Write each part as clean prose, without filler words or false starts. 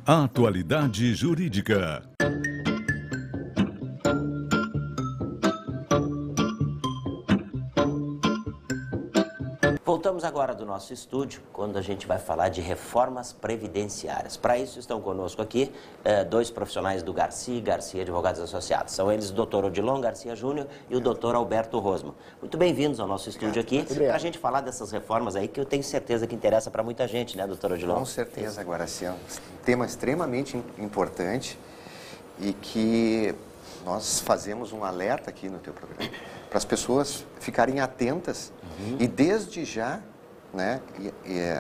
Atualidade Jurídica. Voltamos agora do nosso estúdio, quando a gente vai falar de reformas previdenciárias. Para isso estão conosco aqui dois profissionais do Garcia Advogados Associados. São eles o Dr. Odilon Garcia Júnior e o Dr. Alberto Rosman. Muito bem-vindos ao nosso estúdio aqui, para a gente falar dessas reformas aí, que eu tenho certeza que interessa para muita gente, né, Dr. Odilon? Com certeza, Guaraci, é um tema extremamente importante e que nós fazemos um alerta aqui no teu programa, para as pessoas ficarem atentas e desde já, né,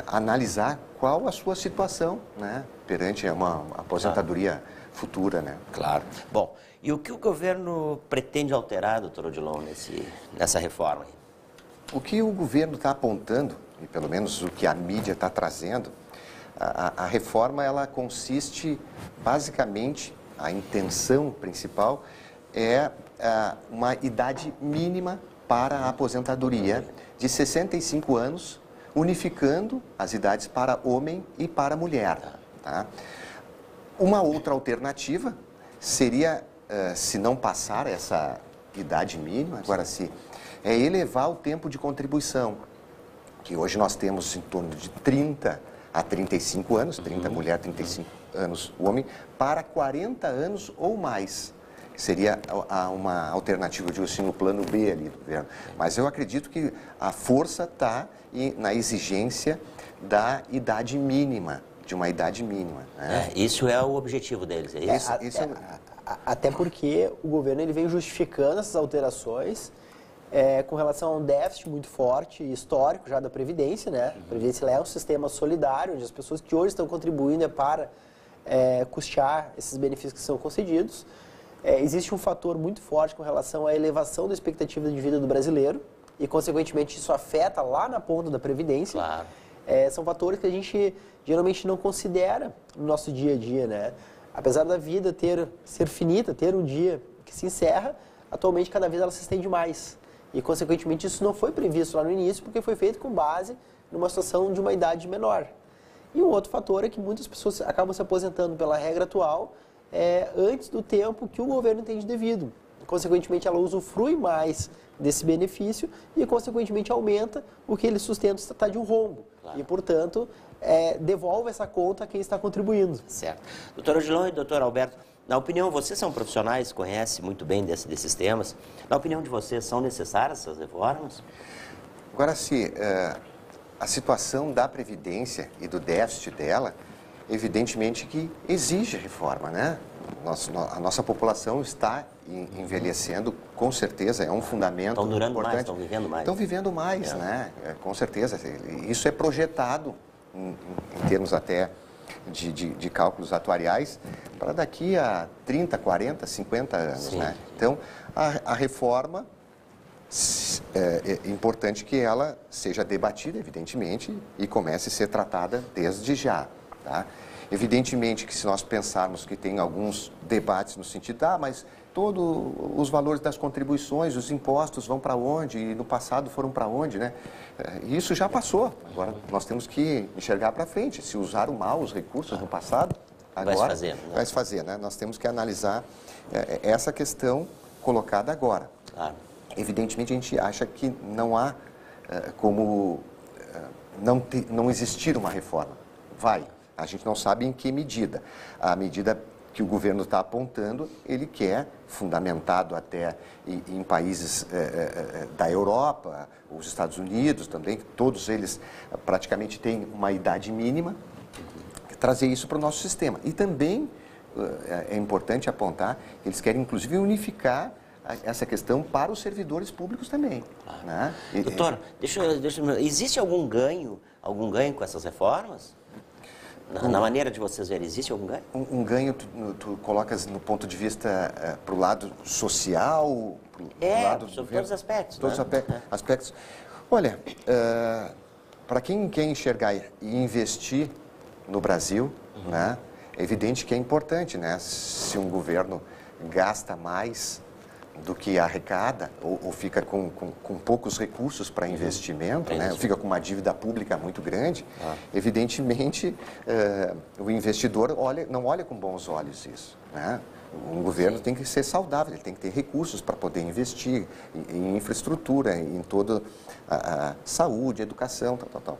analisar qual a sua situação, né, perante uma aposentadoria futura, né? Claro. Bom, e o que o governo pretende alterar, doutor Odilon, nessa reforma? O que o governo está apontando, e pelo menos o que a mídia está trazendo, a reforma ela consiste basicamente, a intenção principal é uma idade mínima para a aposentadoria de 65 anos, unificando as idades para homem e para mulher. Tá? Uma outra alternativa seria, se não passar essa idade mínima, agora se é elevar o tempo de contribuição, que hoje nós temos em torno de 30 a 35 anos, 30 mulher, 35 anos o homem, para 40 anos ou mais. Seria uma alternativa, de no plano B ali do governo. Mas eu acredito que a força está na exigência da idade mínima, de uma idade mínima. Né? Isso é o objetivo deles, é isso? Até porque o governo ele vem justificando essas alterações com relação a um déficit muito forte e histórico já da Previdência, né? A Previdência é um sistema solidário, onde as pessoas que hoje estão contribuindo para custear esses benefícios que são concedidos. Existe um fator muito forte com relação à elevação da expectativa de vida do brasileiro e, consequentemente, isso afeta lá na ponta da Previdência. Claro. São fatores que a gente geralmente não considera no nosso dia a dia, né? Apesar da vida ser finita, ter um dia que se encerra, atualmente cada vez ela se estende mais. E, consequentemente, isso não foi previsto lá no início porque foi feito com base numa situação de uma idade menor. E um outro fator é que muitas pessoas acabam se aposentando pela regra atual antes do tempo que o governo entende devido. Consequentemente, ela usufrui mais desse benefício e, consequentemente, aumenta o que ele sustenta se tratar de um rombo. Claro. E, portanto, devolve essa conta a quem está contribuindo. Certo. Doutor Odilon e doutor Alberto, na opinião, vocês são profissionais, conhecem muito bem desses temas. Na opinião de vocês, são necessárias essas reformas? Agora, a situação da Previdência e do déficit dela, evidentemente que exige reforma, né? A nossa população está envelhecendo, com certeza, é um fundamento estão durando importante. Mais, estão vivendo mais. Estão vivendo mais, né? Com certeza. Isso é projetado, em termos até de cálculos atuariais, para daqui a 30, 40, 50 anos, sim, né? Então, a reforma, é importante que ela seja debatida, evidentemente, e comece a ser tratada desde já. Tá? Evidentemente que se nós pensarmos que tem alguns debates no sentido, mas todos os valores das contribuições, os impostos vão para onde e no passado foram para onde, né? Isso já passou, agora nós temos que enxergar para frente. Se usaram mal os recursos no passado, agora vai se fazer, né? Nós temos que analisar essa questão colocada agora. Claro. Evidentemente a gente acha que não há como não existir uma reforma. Vai. A gente não sabe em que medida. A medida que o governo está apontando, ele quer, fundamentado até em países da Europa, os Estados Unidos também, todos eles praticamente têm uma idade mínima, trazer isso para o nosso sistema. E também é importante apontar que eles querem, inclusive, unificar essa questão para os servidores públicos também. Claro. Né? Doutor, existe algum ganho com essas reformas? Na maneira de vocês verem, existe algum ganho? Um ganho, tu colocas no ponto de vista para o lado social? Sobre todos os aspectos. Todos os aspectos. Olha, para quem quer enxergar e investir no Brasil, né, é evidente que é importante, né? Se um governo gasta mais do que arrecada, ou fica com poucos recursos para investimento, né? Ou fica com uma dívida pública muito grande, evidentemente o investidor não olha com bons olhos isso, né? Um governo tem que ser saudável, ele tem que ter recursos para poder investir em infraestrutura, em toda a saúde, educação, tal.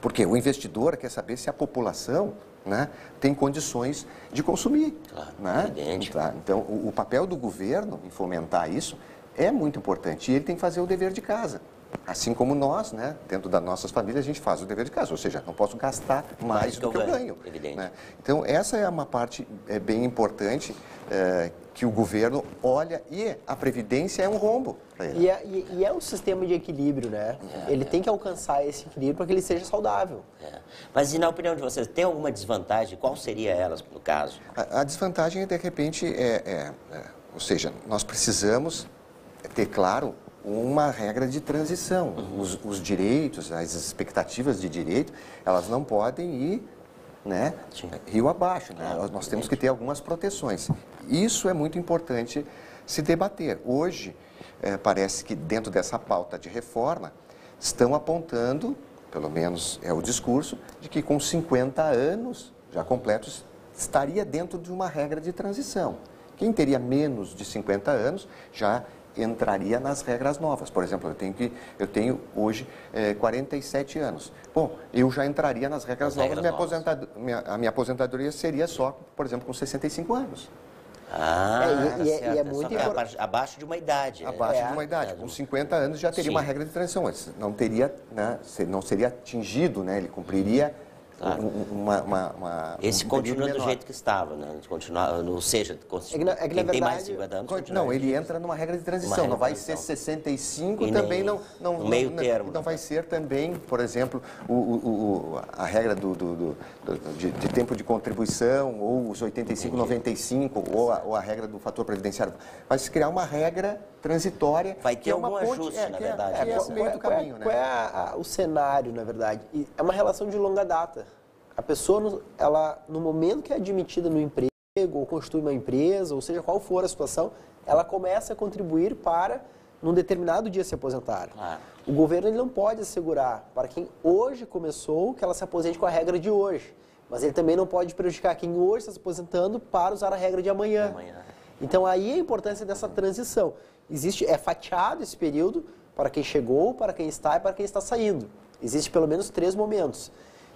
Porque o investidor quer saber se a população, né, tem condições de consumir. Claro, né? evidente. Então, o papel do governo em fomentar isso é muito importante e ele tem que fazer o dever de casa. Assim como nós, né, dentro das nossas famílias, a gente faz o dever de casa, ou seja, não posso gastar mais do que eu ganho. Evidente. Né? Então, essa é uma parte bem importante que o governo olha, e a Previdência é um rombo para ele. E é um sistema de equilíbrio, né? Ele tem que alcançar esse equilíbrio para que ele seja saudável. Mas, e na opinião de vocês, tem alguma desvantagem? Qual seria elas, no caso? A desvantagem, de repente, ou seja, nós precisamos ter, claro, uma regra de transição. Os direitos, as expectativas de direito, elas não podem ir, né, rio abaixo. Né? Nós temos que ter algumas proteções. Isso é muito importante se debater. Hoje, parece que dentro dessa pauta de reforma, estão apontando, pelo menos é o discurso, de que com 50 anos já completos, estaria dentro de uma regra de transição. Quem teria menos de 50 anos já entraria nas regras novas. Por exemplo, eu tenho hoje 47 anos. Bom, eu já entraria nas regras novas. A minha aposentadoria seria só, por exemplo, com 65 anos. É muito importante. Abaixo de uma idade. Abaixo de uma idade. Com 50 anos já teria uma regra de transição. Não teria, né, não seria atingido, né, ele cumpriria esse continua do jeito que estava, né? Ou seja, quem tem mais de 50 anos... Não, ele entra numa regra de transição, não vai ser 65 e também não meio termo. Não vai ser também, por exemplo, a regra de tempo de contribuição, ou os 85, 95, ou a regra do fator previdenciário. Vai se criar uma regra transitória. Vai ter algum ajuste, na verdade. É o meio do caminho, né? Qual é o cenário, na verdade? É uma relação de longa data. A pessoa, ela, no momento que é admitida no emprego, ou constitui uma empresa, ou seja, qual for a situação, ela começa a contribuir para, num determinado dia, se aposentar. O governo ele não pode assegurar para quem hoje começou que ela se aposente com a regra de hoje. Mas ele também não pode prejudicar quem hoje está se aposentando para usar a regra de amanhã. Então, aí a importância dessa transição. É fatiado esse período para quem chegou, para quem está e para quem está saindo. Existe pelo menos 3 momentos.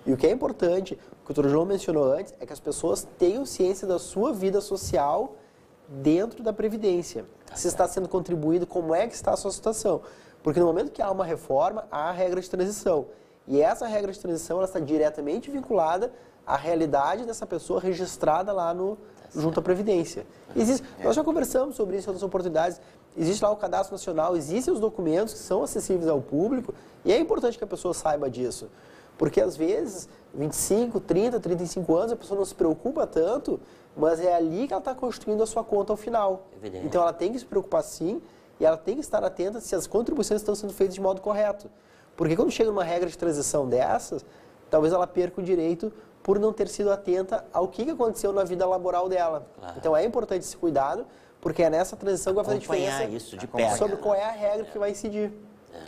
E o que é importante, o que o Dr. João mencionou antes, é que as pessoas tenham ciência da sua vida social dentro da Previdência. Se está sendo contribuído, como é que está a sua situação. Porque no momento que há uma reforma, há a regra de transição. E essa regra de transição ela está diretamente vinculada à realidade dessa pessoa registrada lá junto à Previdência. Nós já conversamos sobre isso em outras oportunidades. Existe lá o Cadastro Nacional, existem os documentos que são acessíveis ao público e é importante que a pessoa saiba disso. Porque às vezes, 25, 30, 35 anos, a pessoa não se preocupa tanto, mas é ali que ela está constituindo a sua conta ao final. Evidente. Então ela tem que se preocupar sim e ela tem que estar atenta se as contribuições estão sendo feitas de modo correto. Porque quando chega numa regra de transição dessas, talvez ela perca o direito por não ter sido atenta ao que aconteceu na vida laboral dela. Então é importante esse cuidado, porque é nessa transição que vai fazer diferença isso de perto, sobre qual é a regra que vai incidir.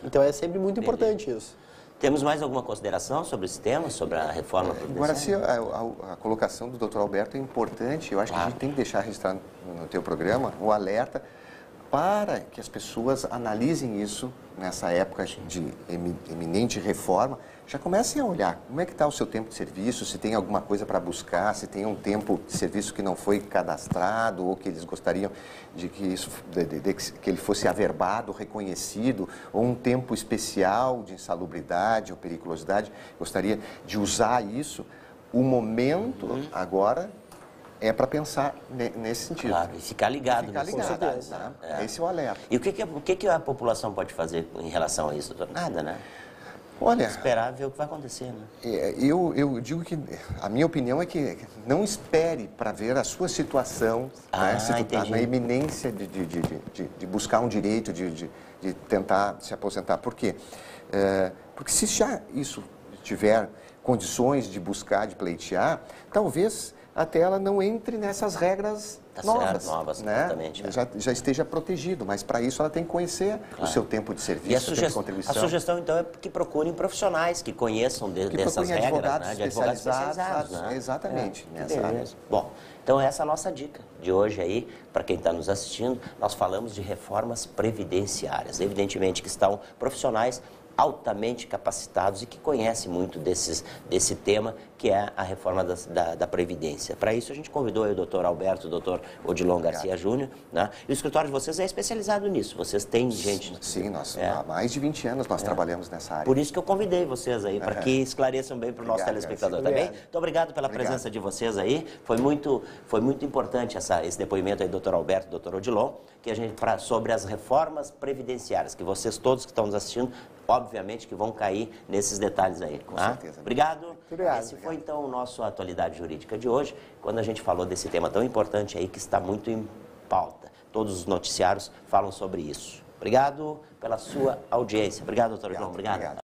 Então é sempre muito importante isso. Temos mais alguma consideração sobre esse tema, sobre a reforma previdenciária? Agora, a colocação do Dr. Alberto é importante. Eu acho que a gente tem que deixar registrado no teu programa o alerta para que as pessoas analisem isso nessa época de eminente reforma. Já comecem a olhar como é que está o seu tempo de serviço, se tem alguma coisa para buscar, se tem um tempo de serviço que não foi cadastrado ou que eles gostariam de que que ele fosse averbado, reconhecido, ou um tempo especial de insalubridade ou periculosidade. Gostaria de usar isso. O momento agora é para pensar nesse sentido. Claro, e ficar ligado. Ficar ligado, tá? Esse é o alerta. E o que a população pode fazer em relação a isso, doutor? Nada, né? Olha, esperar ver o que vai acontecer, né? Eu digo que a minha opinião é que não espere para ver a sua situação, né, se tu está na iminência de buscar um direito, de tentar se aposentar. Por quê? Porque se já isso estiver condições de buscar, de pleitear, talvez até ela não entre nessas regras novas, né? Exatamente. Já esteja protegido, mas para isso ela tem que conhecer o seu tempo de serviço, o tempo de contribuição. A sugestão, então, é que procurem profissionais que conheçam dessas regras, advogados, né? De advogados especializados, né? Exatamente, nessa área. Bom, então essa é a nossa dica de hoje aí, para quem está nos assistindo, nós falamos de reformas previdenciárias. Evidentemente que estão profissionais altamente capacitados e que conhecem muito desse tema, que é a reforma da Previdência. Para isso, a gente convidou aí o doutor Alberto, o doutor Odilon Garcia Júnior, né? E o escritório de vocês é especializado nisso. Vocês têm gente... Sim, há mais de 20 anos nós trabalhamos nessa área. Por isso que eu convidei vocês aí, para que esclareçam bem para o nosso telespectador, tá bem? Muito obrigado pela presença de vocês aí. Foi muito importante esse depoimento aí do doutor Alberto e do doutor Odilon, que a gente, sobre as reformas previdenciárias, que vocês todos que estão nos assistindo, obviamente que vão cair nesses detalhes aí. Com certeza. Obrigado. Esse obrigado. Foi então o nosso Atualidade Jurídica de hoje, quando a gente falou desse tema tão importante aí que está muito em pauta. Todos os noticiários falam sobre isso. Obrigado pela sua audiência. Obrigado, doutor João. Obrigado.